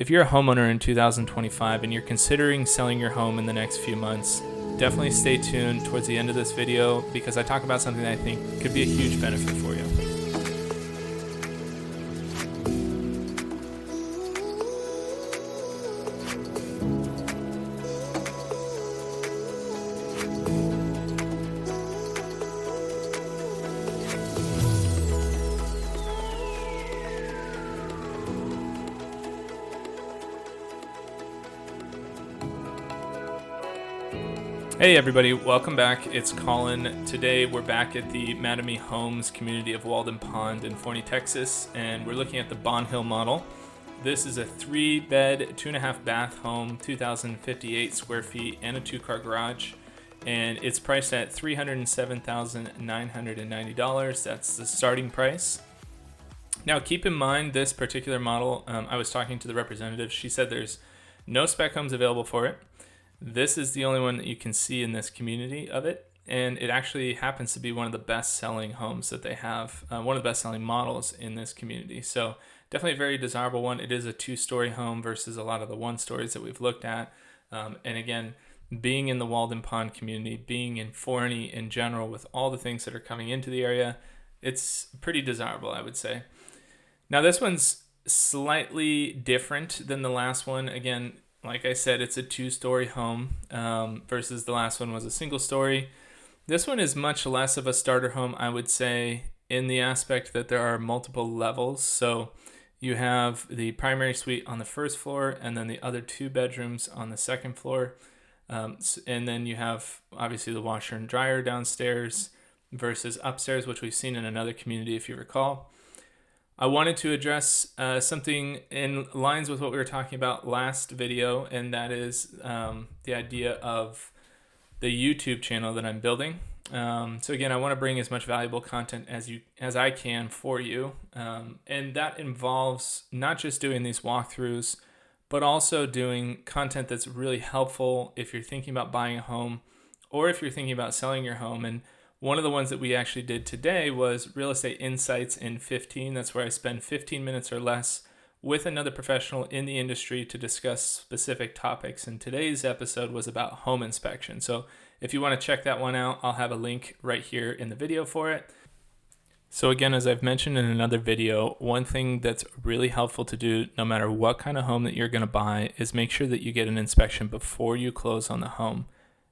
If you're a homeowner in 2025 and you're considering selling your home in the next few months, definitely stay tuned towards the end of this video because I talk about something that I think could be a huge benefit for you. Hey everybody, welcome back. It's Colin. Today we're back at the Mattamy Homes community of Walden Pond in Forney, Texas, and we're looking at the Bond Hill model. This is a 3-bed, 2.5-bath home, 2,058 square feet, and a 2-car garage, and it's priced at $307,990. That's the starting price. Now keep in mind this particular model, I was talking to the representative. She said there's no spec homes available for it. This is the only one that you can see in this community of it, and it actually happens to be one of the best-selling homes that they have, one of the best-selling models in this community. So definitely a very desirable one. It is a 2-story home versus a lot of the 1-stories that we've looked at. And again, being in the Walden Pond community, being in Forney in general with all the things that are coming into the area, it's pretty desirable, I would say. Now this one's slightly different than the last one. Again, like I said, it's a 2-story home versus the last one was a single story. This one is much less of a starter home, I would say, in the aspect that there are multiple levels. So you have the primary suite on the first floor and then the other 2 bedrooms on the second floor. And then you have obviously the washer and dryer downstairs versus upstairs, which we've seen in another community if you recall. I wanted to address something in lines with what we were talking about last video, and that is the idea of the YouTube channel that I'm building. So again, I want to bring as much valuable content as I can for you, and that involves not just doing these walkthroughs, but also doing content that's really helpful if you're thinking about buying a home or if you're thinking about selling your home. And one of the ones that we actually did today was Real Estate Insights in 15. That's where I spend 15 minutes or less with another professional in the industry to discuss specific topics. And today's episode was about home inspection. So if you want to check that one out, I'll have a link right here in the video for it. So again, as I've mentioned in another video, one thing that's really helpful to do no matter what kind of home that you're going to buy is make sure that you get an inspection before you close on the home.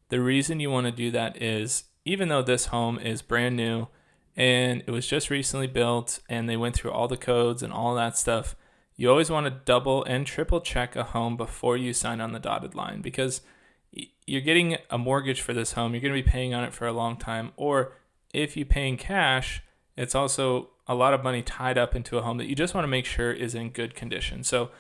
The reason you want to do that is even though this home is brand new and it was just recently built and they went through all the codes and all that stuff, you always want to double and triple check a home before you sign on the dotted line, because you're getting a mortgage for this home. You're going to be paying on it for a long time. Or if you pay in cash, it's also a lot of money tied up into a home that you just want to make sure is in good condition. So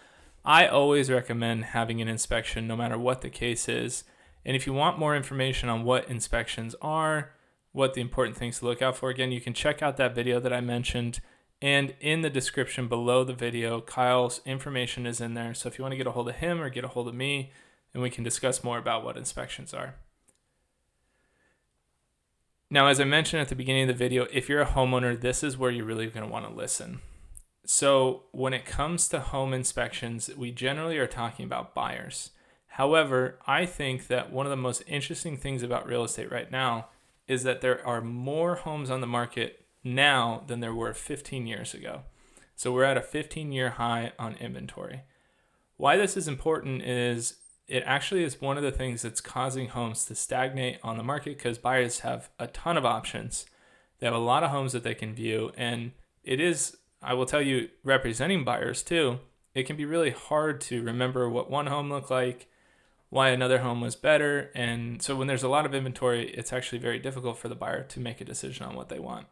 I always recommend having an inspection no matter what the case is. And if you want more information on what inspections are, what the important things to look out for, again, you can check out that video that I mentioned. And in the description below the video, Kyle's information is in there. So if you want to get a hold of him or get a hold of me, and we can discuss more about what inspections are. Now, as I mentioned at the beginning of the video, if you're a homeowner, this is where you're really going to want to listen. So when it comes to home inspections, we generally are talking about buyers. However, I think that one of the most interesting things about real estate right now is that there are more homes on the market now than there were 15 years ago. So we're at a 15-year high on inventory. Why this is important is it actually is one of the things that's causing homes to stagnate on the market because buyers have a ton of options. They have a lot of homes that they can view, and it is, I will tell you, representing buyers too, it can be really hard to remember what one home looked like, why another home was better. And so when there's a lot of inventory, it's actually very difficult for the buyer to make a decision on what they want.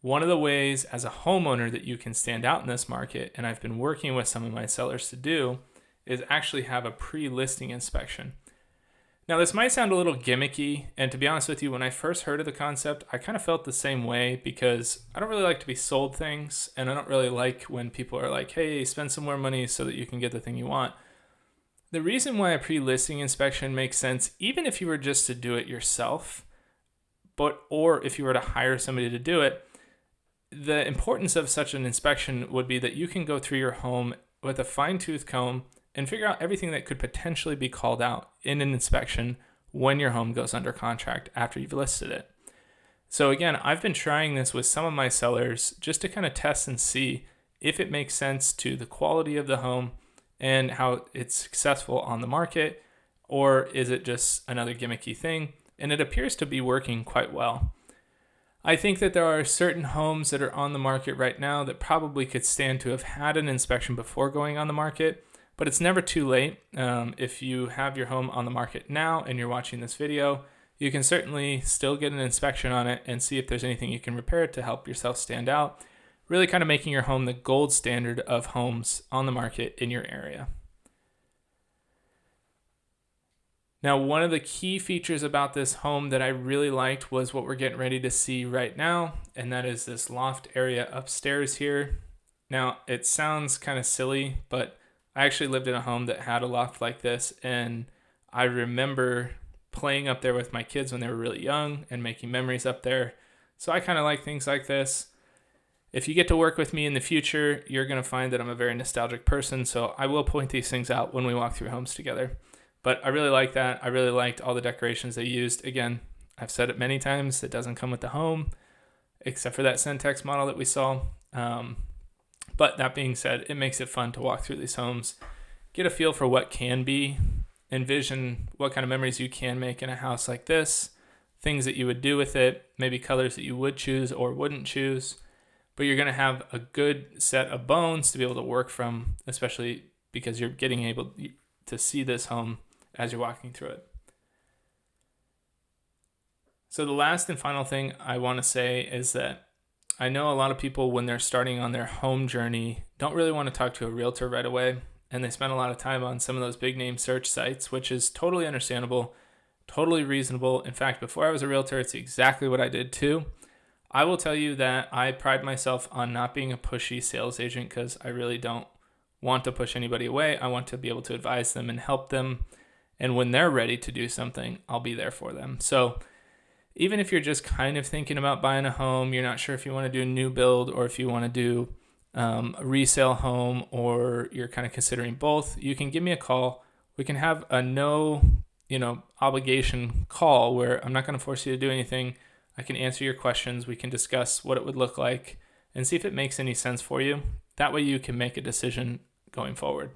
One of the ways as a homeowner that you can stand out in this market, and I've been working with some of my sellers to do, is actually have a pre-listing inspection. Now this might sound a little gimmicky, and to be honest with you, when I first heard of the concept, I kind of felt the same way because I don't really like to be sold things, and I don't really like when people are like, hey, spend some more money so that you can get the thing you want. The reason why a pre-listing inspection makes sense, even if you were just to do it yourself, or if you were to hire somebody to do it, the importance of such an inspection would be that you can go through your home with a fine-tooth comb and figure out everything that could potentially be called out in an inspection when your home goes under contract after you've listed it. So again, I've been trying this with some of my sellers just to kind of test and see if it makes sense to the quality of the home and how it's successful on the market, or is it just another gimmicky thing? And it appears to be working quite well. I think that there are certain homes that are on the market right now that probably could stand to have had an inspection before going on the market, but it's never too late. If you have your home on the market now and you're watching this video, you can certainly still get an inspection on it and see if there's anything you can repair to help yourself stand out, really kind of making your home the gold standard of homes on the market in your area. Now, one of the key features about this home that I really liked was what we're getting ready to see right now, and that is this loft area upstairs here. Now, it sounds kind of silly, but I actually lived in a home that had a loft like this, and I remember playing up there with my kids when they were really young and making memories up there. So I kind of like things like this. If you get to work with me in the future, you're going to find that I'm a very nostalgic person, so I will point these things out when we walk through homes together. But I really like that. I really liked all the decorations they used. Again, I've said it many times, it doesn't come with the home, except for that Centex model that we saw. But that being said, it makes it fun to walk through these homes, get a feel for what can be, envision what kind of memories you can make in a house like this, things that you would do with it, maybe colors that you would choose or wouldn't choose. But you're going to have a good set of bones to be able to work from, especially because you're getting able to see this home as you're walking through it. So the last and final thing I want to say is that I know a lot of people, when they're starting on their home journey, don't really want to talk to a realtor right away, and they spend a lot of time on some of those big name search sites, which is totally understandable, totally reasonable. In fact, before I was a realtor, it's exactly what I did too. I will tell you that I pride myself on not being a pushy sales agent, because I really don't want to push anybody away. I want to be able to advise them and help them. And when they're ready to do something, I'll be there for them. So even if you're just kind of thinking about buying a home, you're not sure if you want to do a new build or if you want to do a resale home, or you're kind of considering both, you can give me a call. We can have a no obligation call where I'm not going to force you to do anything. I can answer your questions. We can discuss what it would look like and see if it makes any sense for you. That way you can make a decision going forward.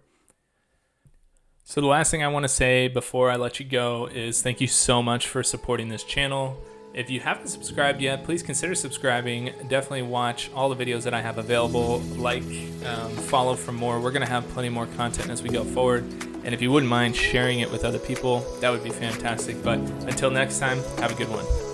So the last thing I want to say before I let you go is thank you so much for supporting this channel. If you haven't subscribed yet, please consider subscribing. Definitely watch all the videos that I have available, follow for more. We're going to have plenty more content as we go forward. And if you wouldn't mind sharing it with other people, that would be fantastic. But until next time, have a good one.